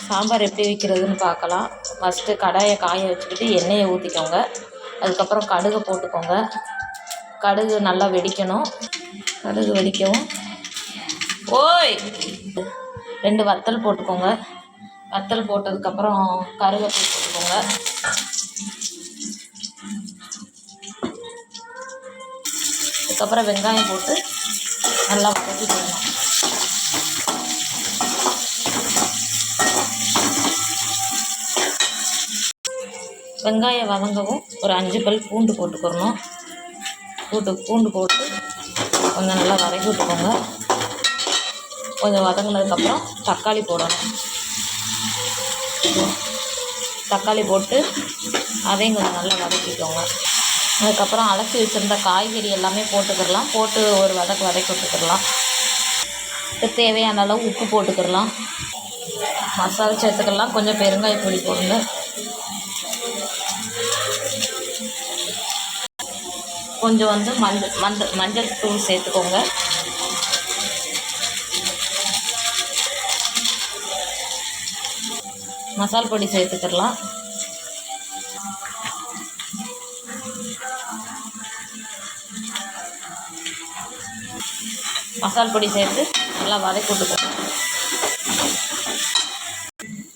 சாம்பார் எப்படி வைக்கிறதுன்னு பார்க்கலாம். ஃபஸ்ட்டு கடாயை காய வச்சுக்கிட்டு எண்ணெயை ஊற்றிக்கோங்க. அதுக்கப்புறம் கடுகு போட்டுக்கோங்க. கடுகு நல்லா வெடிக்கணும். கடுகு வெடிக்கவும் 2 வத்தல் போட்டுக்கோங்க. வத்தல் போட்டதுக்கப்புறம் கருவேப்பிலை போட்டுக்கோங்க. அதுக்கப்புறம் வெங்காயம் போட்டு நல்லா வதக்கிக்கணும். வெங்காயம் வதங்கவும் ஒரு 5 பல் பூண்டு போட்டுக்கிறணும். பூண்டு போட்டு கொஞ்சம் நல்லா வதக்கி விட்டுக்கோங்க. கொஞ்சம் வதங்கினதுக்கப்புறம் தக்காளி போடணும். தக்காளி போட்டு அதையும் கொஞ்சம் நல்லா வதக்கிக்கோங்க. அதுக்கப்புறம் அலசி வச்சுருந்த காய்கறி எல்லாமே போட்டுக்கிடலாம். போட்டு ஒரு வதக்கி விட்டுக்கிடலாம். தேவையான அளவு உப்பு போட்டுக்கிடலாம். மசாலா சேர்த்துக்கலாம். கொஞ்சம் பெருங்காய பொடி போடுங்க. கொஞ்சம் மஞ்சள் தூள் சேர்த்துக்கோங்க. மசால் பொடி சேர்த்துக்கிடலாம். மசால் பொடி சேர்த்து நல்லா வதக்கி விட்டுக்கோங்க.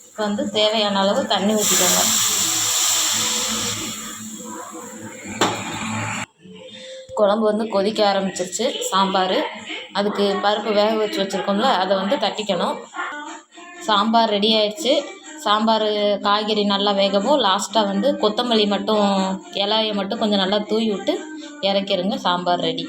இப்போ தேவையான அளவு தண்ணி ஊற்றிக்கோங்க. குழம்பு கொதிக்க ஆரம்பிச்சிருச்சு. சாம்பார் அதுக்கு பருப்பு வேக வச்சு வச்சுருக்கோம்ல, அதை தட்டிக்கணும். சாம்பார் ரெடி ஆயிடுச்சு. சாம்பார் காய்கறி நல்லா வேகவும் லாஸ்ட்டாக கொத்தமல்லி மட்டும் இலையை மட்டும் கொஞ்சம் நல்லா தூவி விட்டு இறக்கிருங்க. சாம்பார் ரெடி.